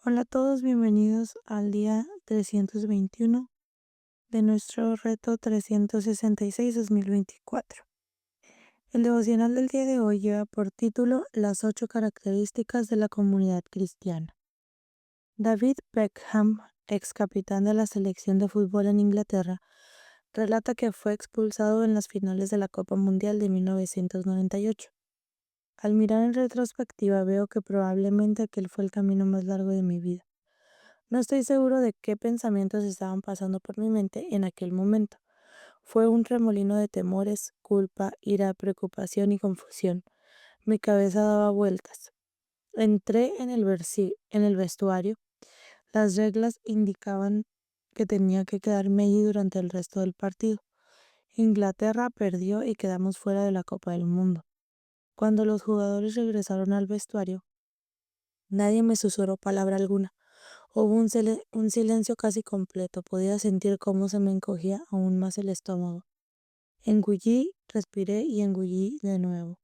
Hola a todos, bienvenidos al día 321 de nuestro reto 366-2024. El devocional del día de hoy lleva por título Las 8 características de la comunidad cristiana. David Beckham, ex capitán de la selección de fútbol en Inglaterra, relata que fue expulsado en las finales de la Copa Mundial de 1998. Al mirar en retrospectiva veo que probablemente aquel fue el camino más largo de mi vida. No estoy seguro de qué pensamientos estaban pasando por mi mente en aquel momento. Fue un remolino de temores, culpa, ira, preocupación y confusión. Mi cabeza daba vueltas. Entré en el vestuario. Las reglas indicaban que tenía que quedarme allí durante el resto del partido. Inglaterra perdió y quedamos fuera de la Copa del Mundo. Cuando los jugadores regresaron al vestuario, nadie me susurró palabra alguna. Hubo un silencio casi completo. Podía sentir cómo se me encogía aún más el estómago. Engullí, respiré y engullí de nuevo.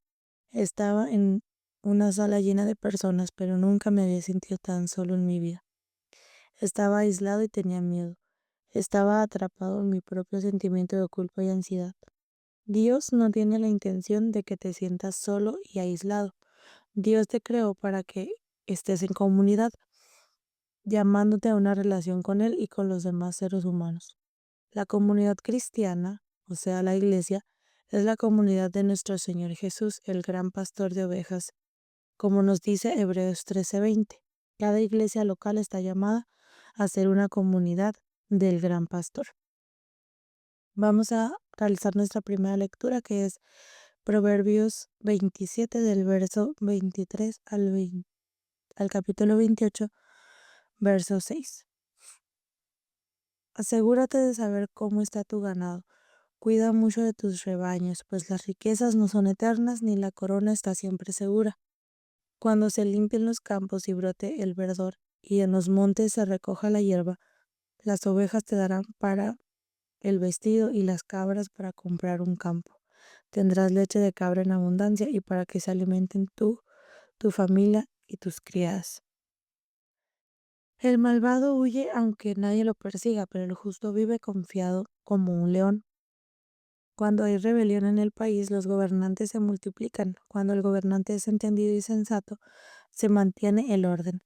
Estaba en una sala llena de personas, pero nunca me había sentido tan solo en mi vida. Estaba aislado y tenía miedo. Estaba atrapado en mi propio sentimiento de culpa y ansiedad. Dios no tiene la intención de que te sientas solo y aislado. Dios te creó para que estés en comunidad, llamándote a una relación con Él y con los demás seres humanos. La comunidad cristiana, o sea, la iglesia, es la comunidad de nuestro Señor Jesús, el gran pastor de ovejas, como nos dice Hebreos 13:20. Cada iglesia local está llamada a ser una comunidad del gran pastor. Vamos a realizar nuestra primera lectura, que es Proverbios 27, del verso 23 al capítulo 28, verso 6. Asegúrate de saber cómo está tu ganado. Cuida mucho de tus rebaños, pues las riquezas no son eternas ni la corona está siempre segura. Cuando se limpien los campos y brote el verdor, y en los montes se recoja la hierba, las ovejas te darán para el vestido y las cabras para comprar un campo. Tendrás leche de cabra en abundancia y para que se alimenten tú, tu familia y tus criadas. El malvado huye aunque nadie lo persiga, pero el justo vive confiado como un león. Cuando hay rebelión en el país, los gobernantes se multiplican. Cuando el gobernante es entendido y sensato, se mantiene el orden.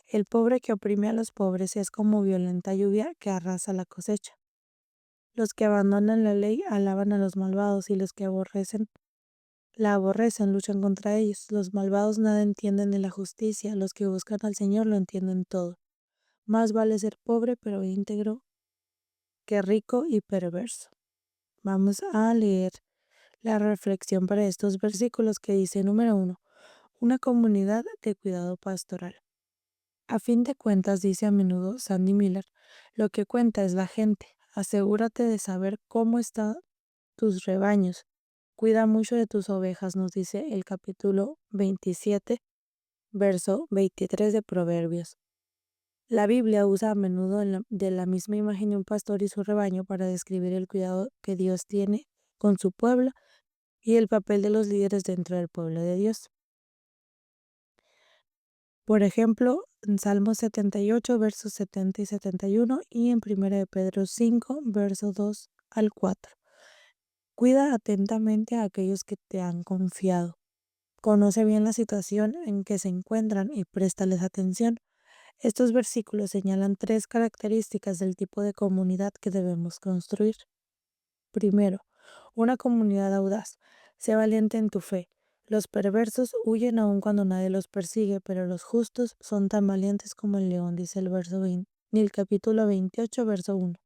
El pobre que oprime a los pobres es como violenta lluvia que arrasa la cosecha. Los que abandonan la ley alaban a los malvados y los que la aborrecen luchan contra ellos. Los malvados nada entienden de la justicia, los que buscan al Señor lo entienden todo. Más vale ser pobre pero íntegro que rico y perverso. Vamos a leer la reflexión para estos versículos que dice: número 1. Una comunidad de cuidado pastoral. A fin de cuentas, dice a menudo Sandy Miller, lo que cuenta es la gente. Asegúrate de saber cómo están tus rebaños. Cuida mucho de tus ovejas, nos dice el capítulo 27, verso 23 de Proverbios. La Biblia usa a menudo de la misma imagen de un pastor y su rebaño para describir el cuidado que Dios tiene con su pueblo y el papel de los líderes dentro del pueblo de Dios. Por ejemplo, en Salmo 78, versos 70 y 71 y en 1 de Pedro 5, versos 2 al 4. Cuida atentamente a aquellos que te han confiado. Conoce bien la situación en que se encuentran y préstales atención. Estos versículos señalan 3 características del tipo de comunidad que debemos construir. Primero, una comunidad audaz. Sé valiente en tu fe. Los perversos huyen aun cuando nadie los persigue, pero los justos son tan valientes como el león, dice el verso 20, y el capítulo 28, verso 1.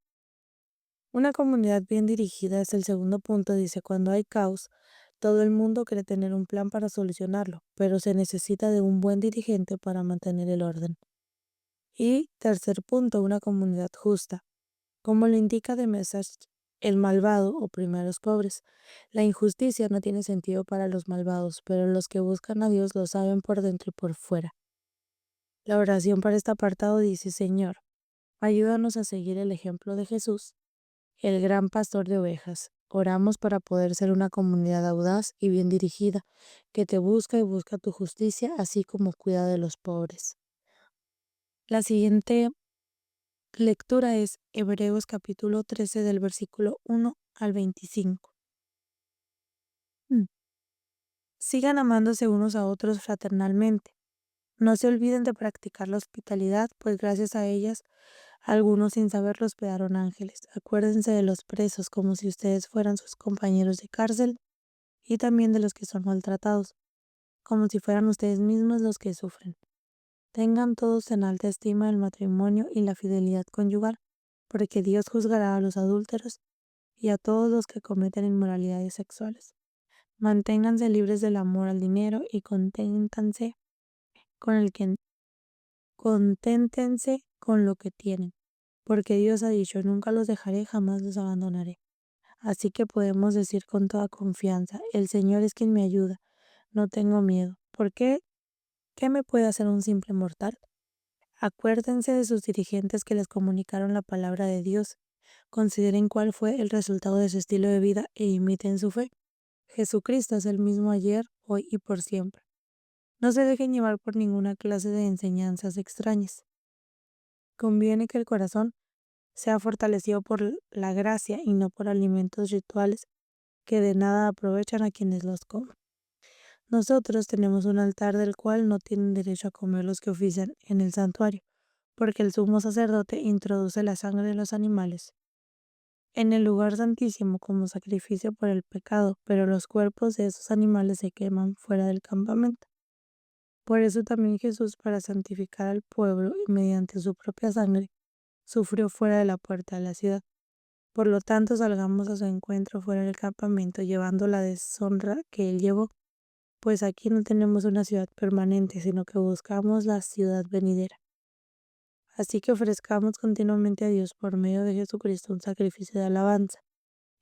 Una comunidad bien dirigida es el segundo punto, dice: cuando hay caos, todo el mundo cree tener un plan para solucionarlo, pero se necesita de un buen dirigente para mantener el orden. Y tercer punto, una comunidad justa. Como lo indica The Message, el malvado oprime a los pobres. La injusticia no tiene sentido para los malvados, pero los que buscan a Dios lo saben por dentro y por fuera. La oración para este apartado dice: Señor, ayúdanos a seguir el ejemplo de Jesús, el gran pastor de ovejas. Oramos para poder ser una comunidad audaz y bien dirigida, que te busca y busca tu justicia, así como cuida de los pobres. La siguiente lectura es Hebreos capítulo 13 del versículo 1 al 25. Sigan amándose unos a otros fraternalmente. No se olviden de practicar la hospitalidad, pues gracias a ellas algunos sin saberlo hospedaron ángeles. Acuérdense de los presos como si ustedes fueran sus compañeros de cárcel y también de los que son maltratados, como si fueran ustedes mismos los que sufren. Tengan todos en alta estima el matrimonio y la fidelidad conyugal, porque Dios juzgará a los adúlteros y a todos los que cometen inmoralidades sexuales. Manténganse libres del amor al dinero y con el que conténtense con lo que tienen, porque Dios ha dicho, nunca los dejaré, jamás los abandonaré. Así que podemos decir con toda confianza, el Señor es quien me ayuda, no tengo miedo. ¿Por qué? ¿Qué me puede hacer un simple mortal? Acuérdense de sus dirigentes que les comunicaron la palabra de Dios. Consideren cuál fue el resultado de su estilo de vida e imiten su fe. Jesucristo es el mismo ayer, hoy y por siempre. No se dejen llevar por ninguna clase de enseñanzas extrañas. Conviene que el corazón sea fortalecido por la gracia y no por alimentos rituales que de nada aprovechan a quienes los comen. Nosotros tenemos un altar del cual no tienen derecho a comer los que ofician en el santuario, porque el sumo sacerdote introduce la sangre de los animales en el lugar santísimo como sacrificio por el pecado, pero los cuerpos de esos animales se queman fuera del campamento. Por eso también Jesús, para santificar al pueblo y mediante su propia sangre, sufrió fuera de la puerta de la ciudad. Por lo tanto, salgamos a su encuentro fuera del campamento, llevando la deshonra que él llevó, pues aquí no tenemos una ciudad permanente, sino que buscamos la ciudad venidera. Así que ofrezcamos continuamente a Dios por medio de Jesucristo un sacrificio de alabanza,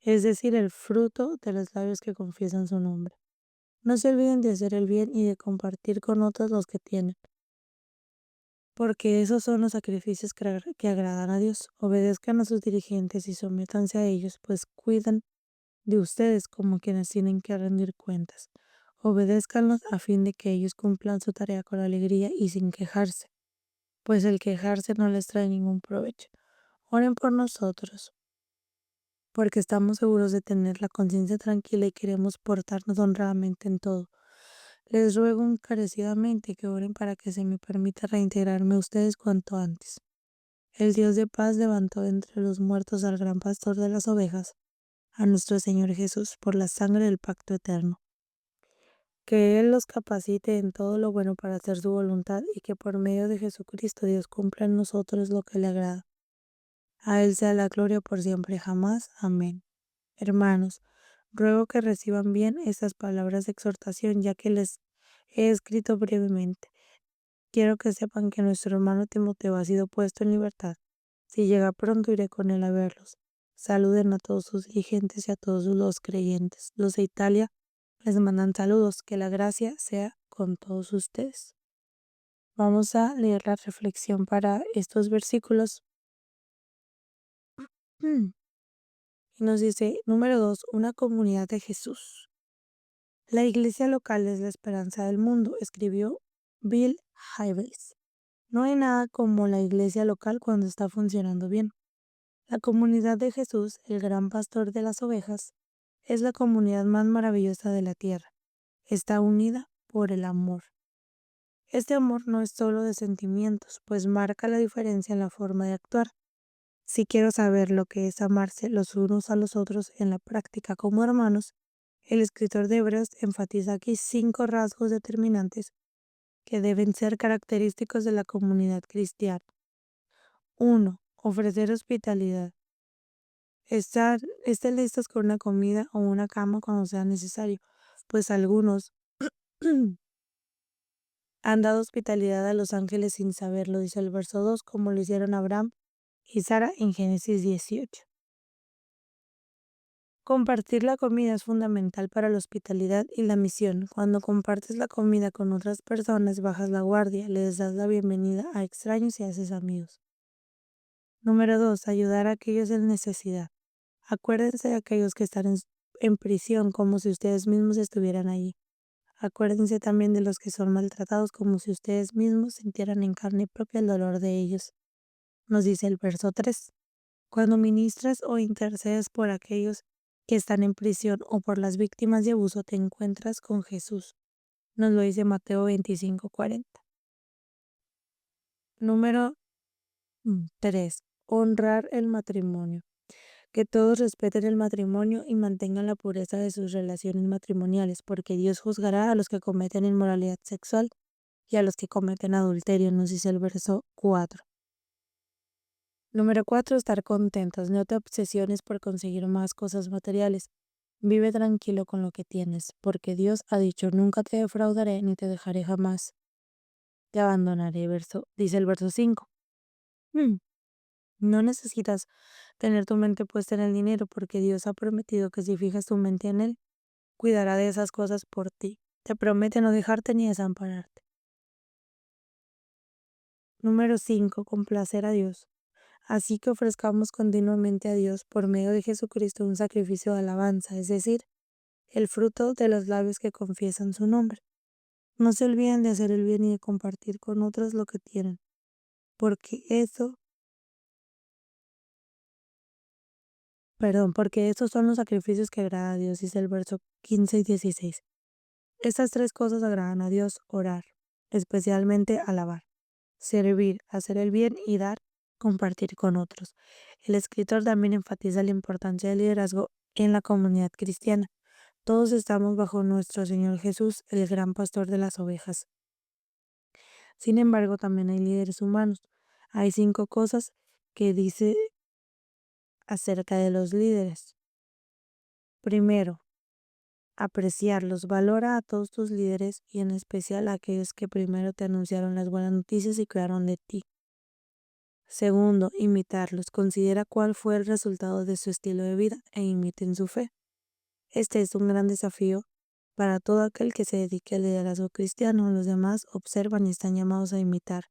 es decir, el fruto de los labios que confiesan su nombre. No se olviden de hacer el bien y de compartir con otros los que tienen, porque esos son los sacrificios que agradan a Dios. Obedezcan a sus dirigentes y sométanse a ellos, pues cuidan de ustedes como quienes tienen que rendir cuentas. Obedézcanlos a fin de que ellos cumplan su tarea con alegría y sin quejarse, pues el quejarse no les trae ningún provecho. Oren por nosotros, porque estamos seguros de tener la conciencia tranquila y queremos portarnos honradamente en todo. Les ruego encarecidamente que oren para que se me permita reintegrarme a ustedes cuanto antes. El Dios de paz levantó de entre los muertos al gran pastor de las ovejas, a nuestro Señor Jesús, por la sangre del pacto eterno. Que Él los capacite en todo lo bueno para hacer su voluntad y que por medio de Jesucristo Dios cumpla en nosotros lo que le agrada. A Él sea la gloria por siempre y jamás. Amén. Hermanos, ruego que reciban bien estas palabras de exhortación, ya que les he escrito brevemente. Quiero que sepan que nuestro hermano Timoteo ha sido puesto en libertad. Si llega pronto iré con él a verlos. Saluden a todos sus dirigentes y a todos los creyentes. Los de Italia les mandan saludos. Que la gracia sea con todos ustedes. Vamos a leer la reflexión para estos versículos. Y nos dice, número 2, una comunidad de Jesús. La iglesia local es la esperanza del mundo, escribió Bill Hybels. No hay nada como la iglesia local cuando está funcionando bien. La comunidad de Jesús, el gran pastor de las ovejas, es la comunidad más maravillosa de la tierra. Está unida por el amor. Este amor no es solo de sentimientos, pues marca la diferencia en la forma de actuar. Si quiero saber lo que es amarse los unos a los otros en la práctica como hermanos, el escritor de Hebreos enfatiza aquí 5 rasgos determinantes que deben ser característicos de la comunidad cristiana. 1. Ofrecer hospitalidad. Estén listos con una comida o una cama cuando sea necesario, pues algunos han dado hospitalidad a los ángeles sin saberlo, dice el verso 2, como lo hicieron Abraham y Sara en Génesis 18. Compartir la comida es fundamental para la hospitalidad y la misión. Cuando compartes la comida con otras personas, bajas la guardia, les das la bienvenida a extraños y haces amigos. Número 2. Ayudar a aquellos en necesidad. Acuérdense de aquellos que están en prisión como si ustedes mismos estuvieran allí. Acuérdense también de los que son maltratados, como si ustedes mismos sintieran en carne propia el dolor de ellos. Nos dice el verso 3. Cuando ministras o intercedes por aquellos que están en prisión o por las víctimas de abuso, te encuentras con Jesús. Nos lo dice Mateo 25:40. Número 3. Honrar el matrimonio. Que todos respeten el matrimonio y mantengan la pureza de sus relaciones matrimoniales, porque Dios juzgará a los que cometen inmoralidad sexual y a los que cometen adulterio, nos dice el verso 4. Número 4. Estar contentos. No te obsesiones por conseguir más cosas materiales. Vive tranquilo con lo que tienes, porque Dios ha dicho, nunca te defraudaré ni te dejaré jamás. Te abandonaré, dice el verso 5. No necesitas tener tu mente puesta en el dinero, porque Dios ha prometido que si fijas tu mente en Él, cuidará de esas cosas por ti. Te promete no dejarte ni desampararte. Número 5. Complacer a Dios. Así que ofrezcamos continuamente a Dios por medio de Jesucristo un sacrificio de alabanza, es decir, el fruto de los labios que confiesan su nombre. No se olviden de hacer el bien y de compartir con otros lo que tienen, porque estos son los sacrificios que agrada a Dios, dice el verso 15 y 16. Estas 3 cosas agradan a Dios: orar, especialmente alabar, servir, hacer el bien y dar, compartir con otros. El escritor también enfatiza la importancia del liderazgo en la comunidad cristiana. Todos estamos bajo nuestro Señor Jesús, el gran pastor de las ovejas. Sin embargo, también hay líderes humanos. Hay 5 cosas que dice acerca de los líderes. Primero, apreciarlos. Valora a todos tus líderes y en especial a aquellos que primero te anunciaron las buenas noticias y cuidaron de ti. Segundo, imitarlos. Considera cuál fue el resultado de su estilo de vida e imiten su fe. Este es un gran desafío para todo aquel que se dedique al liderazgo cristiano. Los demás observan y están llamados a imitar.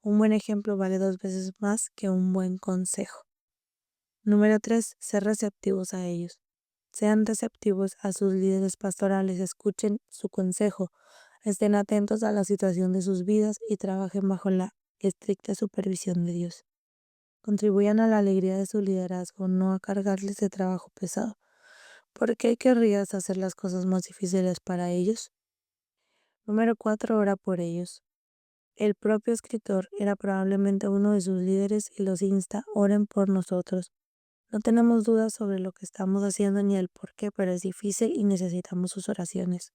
Un buen ejemplo vale 2 veces más que un buen consejo. Número 3. Ser receptivos a ellos. Sean receptivos a sus líderes pastorales, escuchen su consejo, estén atentos a la situación de sus vidas y trabajen bajo la estricta supervisión de Dios. Contribuyan a la alegría de su liderazgo, no a cargarles de trabajo pesado. ¿Por qué querrías hacer las cosas más difíciles para ellos? Número 4. Ora por ellos. El propio escritor era probablemente uno de sus líderes y los insta: oren por nosotros. No tenemos dudas sobre lo que estamos haciendo ni el por qué, pero es difícil y necesitamos sus oraciones.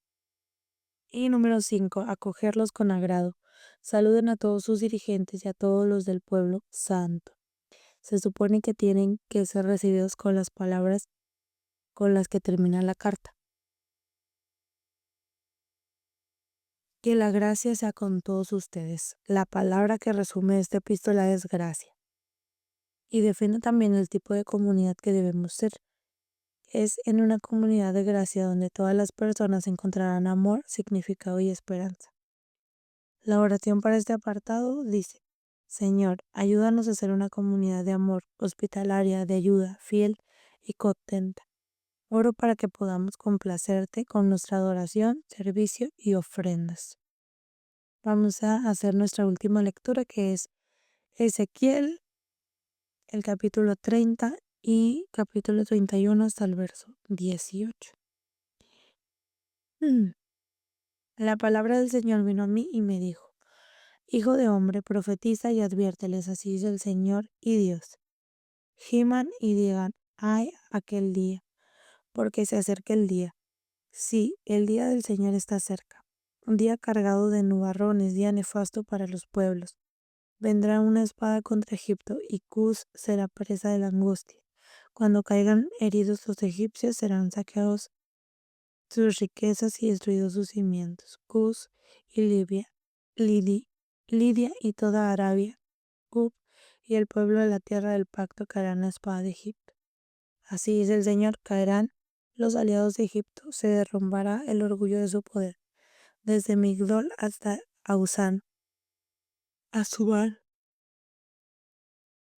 Y número 5. Acogerlos con agrado. Saluden a todos sus dirigentes y a todos los del pueblo santo. Se supone que tienen que ser recibidos con las palabras con las que termina la carta. Que la gracia sea con todos ustedes. La palabra que resume esta epístola es gracia. Y define también el tipo de comunidad que debemos ser. Es en una comunidad de gracia donde todas las personas encontrarán amor, significado y esperanza. La oración para este apartado dice: Señor, ayúdanos a ser una comunidad de amor, hospitalaria, de ayuda, fiel y contenta. Oro para que podamos complacerte con nuestra adoración, servicio y ofrendas. Vamos a hacer nuestra última lectura, que es Ezequiel, el capítulo 30 y capítulo 31 hasta el verso 18. La palabra del Señor vino a mí y me dijo: Hijo de hombre, profetiza y adviérteles, así dice el Señor y Dios. Giman y digan: ay, aquel día, porque se acerca el día. Sí, el día del Señor está cerca. Un día cargado de nubarrones, día nefasto para los pueblos. Vendrá una espada contra Egipto y Cus será presa de la angustia. Cuando caigan heridos los egipcios, serán saqueados sus riquezas y destruidos sus cimientos. Cus y Lidia y toda Arabia, Cub y el pueblo de la tierra del pacto caerán la espada de Egipto. Así dice el Señor: caerán los aliados de Egipto, se derrumbará el orgullo de su poder, desde Migdol hasta Ausán, Asubal,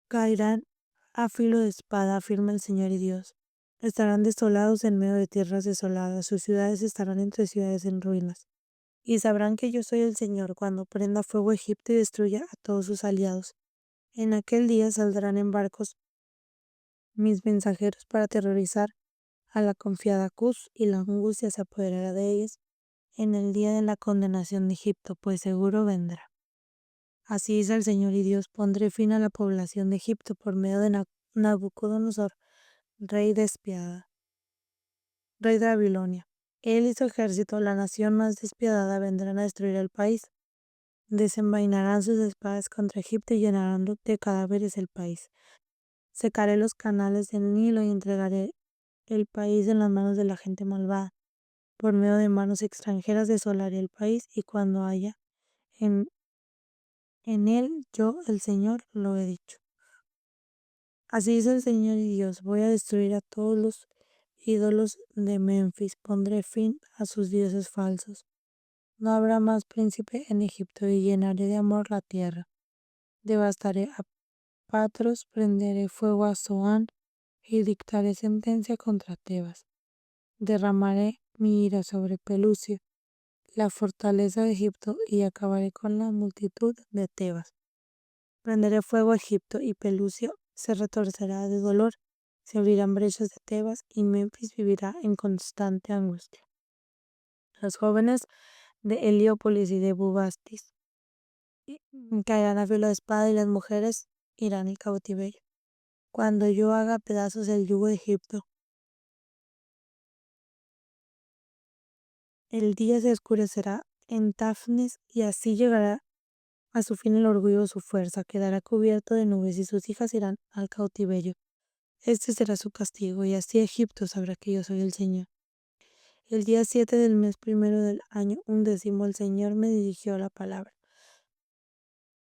caerán a filo de espada, afirma el Señor y Dios. estarán desolados en medio de tierras desoladas, sus ciudades estarán entre ciudades en ruinas. Y sabrán que yo soy el Señor cuando prenda fuego a Egipto y destruya a todos sus aliados. En aquel día saldrán en barcos mis mensajeros para aterrorizar a la confiada Cus, y la angustia se apoderará de ellos en el día de la condenación de Egipto, pues seguro vendrá. Así dice el Señor y Dios: pondré fin a la población de Egipto por medio de Nabucodonosor, rey despiadado, rey de Babilonia. Él y su ejército, la nación más despiadada, vendrán a destruir el país. Desenvainarán sus espadas contra Egipto y llenarán de cadáveres el país. Secaré los canales del Nilo y entregaré el país en las manos de la gente malvada. Por medio de manos extranjeras desolaré el país, y cuando haya en, en él, yo, el Señor, lo he dicho. Así dice el Señor y Dios: voy a destruir a todos los ídolos de Memphis, pondré fin a sus dioses falsos. No habrá más príncipe en Egipto, y llenaré de amor la tierra. Devastaré a Patros, prenderé fuego a Zoán, y dictaré sentencia contra Tebas. Derramaré mi ira sobre Pelusia, la fortaleza de Egipto, y acabaré con la multitud de Tebas. Prenderé fuego a Egipto, y Pelusia se retorcerá de dolor, se abrirán brechas de Tebas, y Memphis vivirá en constante angustia. Los jóvenes de Heliópolis y de Bubastis caerán a filo de espada, y las mujeres irán en cautiverio. Cuando yo haga pedazos el yugo de Egipto, el día se oscurecerá en Tafnes, y así llegará a su fin el orgullo de su fuerza. Quedará cubierto de nubes, y sus hijas irán al cautiverio. Este será su castigo, y así Egipto sabrá que yo soy el Señor. El día 7 del mes primero del año 11, el Señor me dirigió la palabra: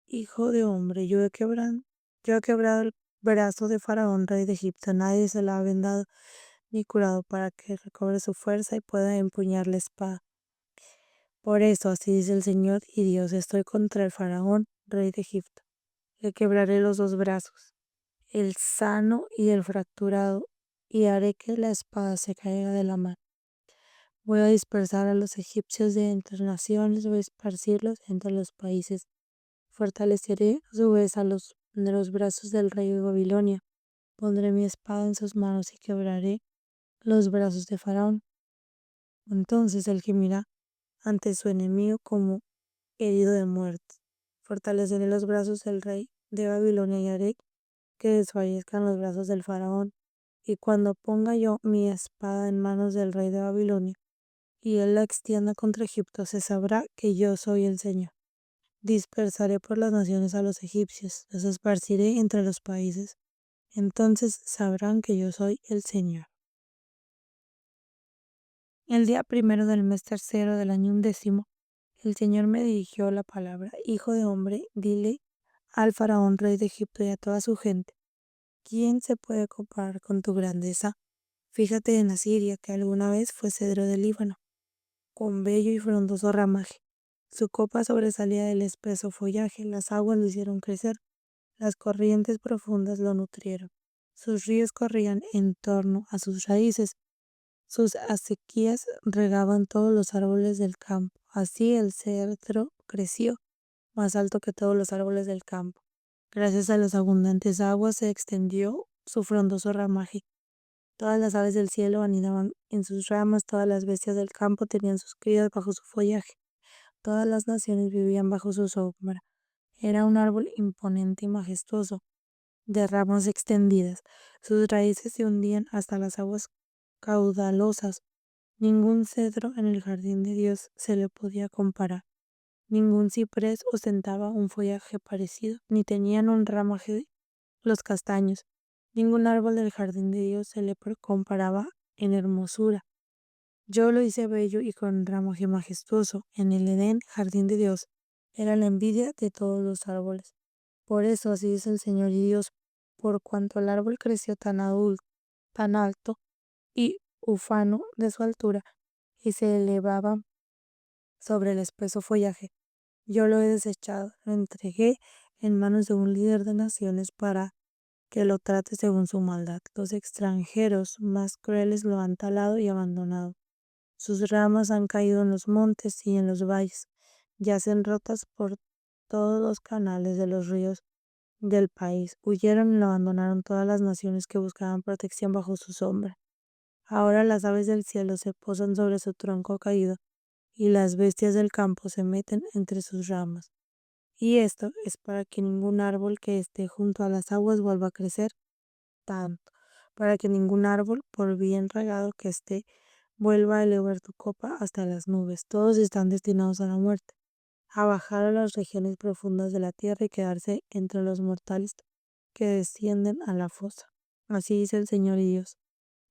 hijo de hombre, yo he quebrado el brazo de Faraón, rey de Egipto. Nadie se lo ha vendado ni curado, para que recobre su fuerza y pueda empuñar la espada. Por eso, así dice el Señor y Dios: estoy contra el Faraón, rey de Egipto. Le quebraré los dos brazos, el sano y el fracturado, y haré que la espada se caiga de la mano. Voy a dispersar a los egipcios de entre naciones, voy a esparcirlos entre los países. Fortaleceré a su vez a los de los brazos del rey de Babilonia. Pondré mi espada en sus manos y quebraré los brazos de Faraón. Entonces él gemirá ante su enemigo como herido de muerte. Fortaleceré los brazos del rey de Babilonia, y haré que desfallezcan los brazos del Faraón. Y cuando ponga yo mi espada en manos del rey de Babilonia, y él la extienda contra Egipto, se sabrá que yo soy el Señor. Dispersaré por las naciones a los egipcios, los esparciré entre los países. Entonces sabrán que yo soy el Señor. El día primero del mes tercero del año 11, el Señor me dirigió la palabra: hijo de hombre, dile al Faraón, rey de Egipto, y a toda su gente: ¿quién se puede comparar con tu grandeza? Fíjate en Asiria, que alguna vez fue cedro del Líbano, con bello y frondoso ramaje. Su copa sobresalía del espeso follaje, las aguas lo hicieron crecer, las corrientes profundas lo nutrieron. Sus ríos corrían en torno a sus raíces, sus acequias regaban todos los árboles del campo. Así el cedro creció, más alto que todos los árboles del campo. Gracias a las abundantes aguas se extendió su frondoso ramaje. Todas las aves del cielo anidaban en sus ramas, todas las bestias del campo tenían sus crías bajo su follaje, todas las naciones vivían bajo su sombra. Era un árbol imponente y majestuoso, de ramas extendidas. Sus raíces se hundían hasta las aguas caudalosas. Ningún cedro en el jardín de Dios se le podía comparar. Ningún ciprés ostentaba un follaje parecido, ni tenían un ramaje los castaños. Ningún árbol del jardín de Dios se le comparaba en hermosura. Yo lo hice bello y con ramaje majestuoso. En el Edén, jardín de Dios, era la envidia de todos los árboles. Por eso, así dice el Señor y Dios: por cuanto el árbol creció tan alto y ufano de su altura, y se elevaba sobre el espeso follaje, yo lo he desechado, lo entregué en manos de un líder de naciones para que lo trate según su maldad. Los extranjeros más crueles lo han talado y abandonado. Sus ramas han caído en los montes y en los valles, yacen rotas por todos los canales de los ríos del país. Huyeron y lo abandonaron todas las naciones que buscaban protección bajo su sombra. Ahora las aves del cielo se posan sobre su tronco caído y las bestias del campo se meten entre sus ramas. Y esto es para que ningún árbol que esté junto a las aguas vuelva a crecer tanto, para que ningún árbol, por bien regado que esté, vuelva a elevar tu copa hasta las nubes. Todos están destinados a la muerte, a bajar a las regiones profundas de la tierra y quedarse entre los mortales que descienden a la fosa. Así dice el Señor y Dios.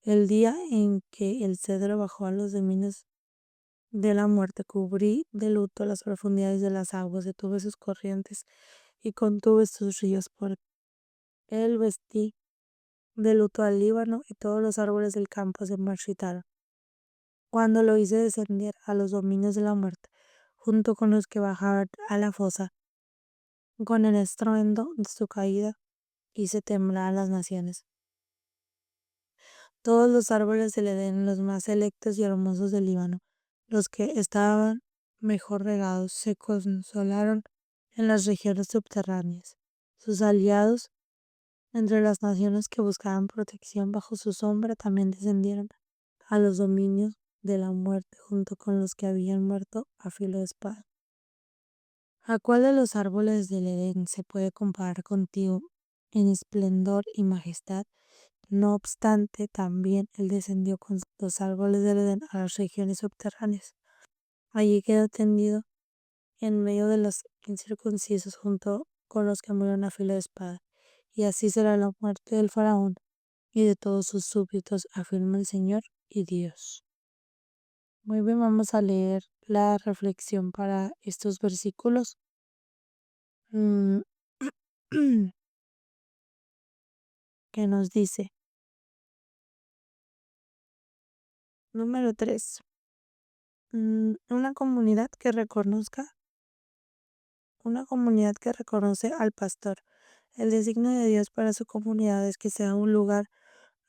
El día en que el cedro bajó a los dominios de la muerte, cubrí de luto las profundidades de las aguas, detuve sus corrientes y contuve sus ríos. Por él vestí de luto al Líbano y todos los árboles del campo se marchitaron. Cuando lo hice descender a los dominios de la muerte, junto con los que bajaban a la fosa, con el estruendo de su caída, hice temblar a las naciones. Todos los árboles del Edén, los más selectos y hermosos del Líbano, los que estaban mejor regados, se consolaron en las regiones subterráneas. Sus aliados, entre las naciones que buscaban protección bajo su sombra, también descendieron a los dominios de la muerte, junto con los que habían muerto a filo de espada. ¿A cuál de los árboles del Edén se puede comparar contigo en esplendor y majestad? No obstante, también él descendió con los árboles del Edén a las regiones subterráneas. Allí quedó tendido en medio de los incircuncisos junto con los que murieron a filo de espada. Y así será la muerte del faraón y de todos sus súbditos, afirma el Señor y Dios. Muy bien, vamos a leer la reflexión para estos versículos. Mm, que nos dice, número 3. Una comunidad que reconozca, una comunidad que reconoce al pastor. El designio de Dios para su comunidad es que sea un lugar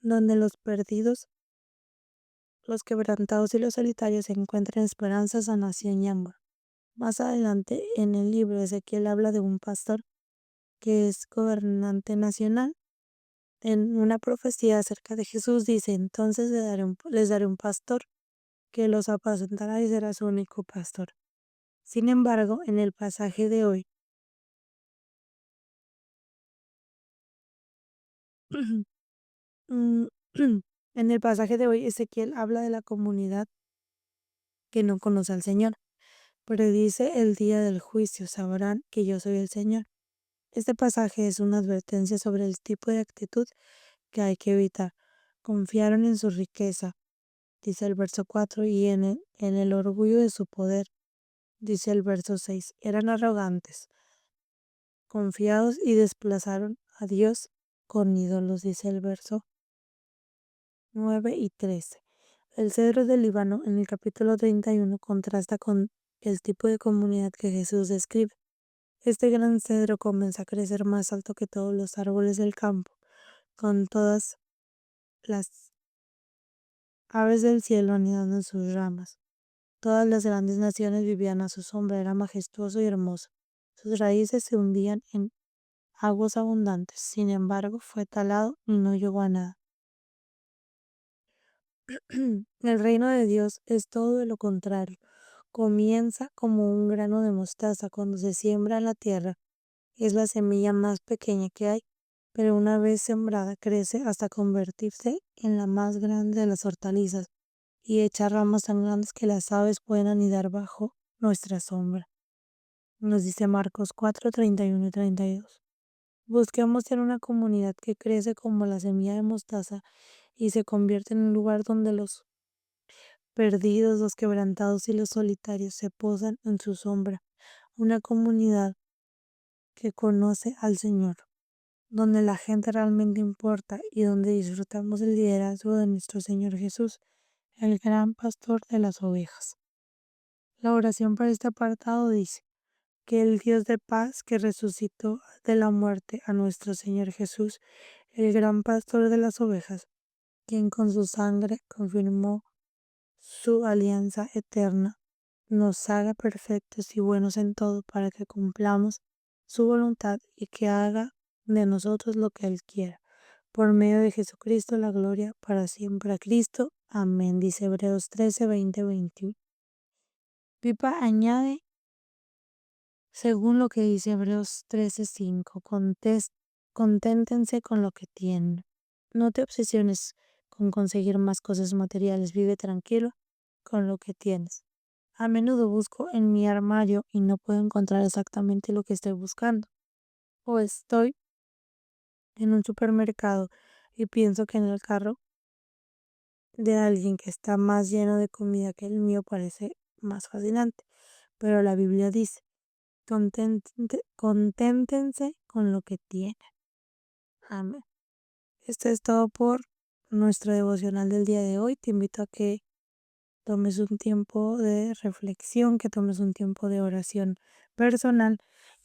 donde los perdidos, los quebrantados y los solitarios encuentren esperanza, sanación y amor. Más adelante en el libro Ezequiel habla de un pastor que es gobernante nacional. En una profecía acerca de Jesús dice, entonces les daré un pastor que los apacentará y será su único pastor. Sin embargo, en el pasaje de hoy, mm, en el pasaje de hoy, Ezequiel habla de la comunidad que no conoce al Señor, predice el día del juicio, sabrán que yo soy el Señor. Este pasaje es una advertencia sobre el tipo de actitud que hay que evitar. Confiaron en su riqueza, dice el verso 4, y en el orgullo de su poder, dice el verso 6. Eran arrogantes, confiados y desplazaron a Dios con ídolos, dice el verso 9 y 13. El cedro del Líbano en el capítulo 31 contrasta con el tipo de comunidad que Jesús describe. Este gran cedro comienza a crecer más alto que todos los árboles del campo, con todas las aves del cielo anidando en sus ramas. Todas las grandes naciones vivían a su sombra, era majestuoso y hermoso. Sus raíces se hundían en aguas abundantes, sin embargo, fue talado y no llegó a nada. El reino de Dios es todo de lo contrario. Comienza como un grano de mostaza cuando se siembra en la tierra. Es la semilla más pequeña que hay, pero una vez sembrada crece hasta convertirse en la más grande de las hortalizas y echa ramas tan grandes que las aves pueden anidar bajo nuestra sombra. Nos dice Marcos 4, 31 y 32. Busquemos ser una comunidad que crece como la semilla de mostaza y se convierte en un lugar donde los perdidos, los quebrantados y los solitarios se posan en su sombra. Una comunidad que conoce al Señor, donde la gente realmente importa y donde disfrutamos el liderazgo de nuestro Señor Jesús, el gran pastor de las ovejas. La oración para este apartado dice, que el Dios de paz que resucitó de la muerte a nuestro Señor Jesús el gran pastor de las ovejas, quien con su sangre confirmó su alianza eterna, nos haga perfectos y buenos en todo para que cumplamos su voluntad y que haga de nosotros lo que Él quiera. Por medio de Jesucristo, la gloria para siempre a Cristo. Amén. Dice Hebreos 13, 20, 21. Pipa añade, según lo que dice Hebreos 13, 5, conténtense con lo que tienen. No te obsesiones con conseguir más cosas materiales, vive tranquilo con lo que tienes. A menudo busco en mi armario y no puedo encontrar exactamente lo que estoy buscando. O estoy en un supermercado y pienso que en el carro de alguien que está más lleno de comida que el mío parece más fascinante. Pero la Biblia dice, conténtense con lo que tienen. Amén. Esto es todo por nuestro devocional del día de hoy. Te invito a que tomes un tiempo de reflexión, que tomes un tiempo de oración personal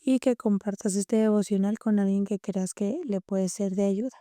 y que compartas este devocional con alguien que creas que le puede ser de ayuda.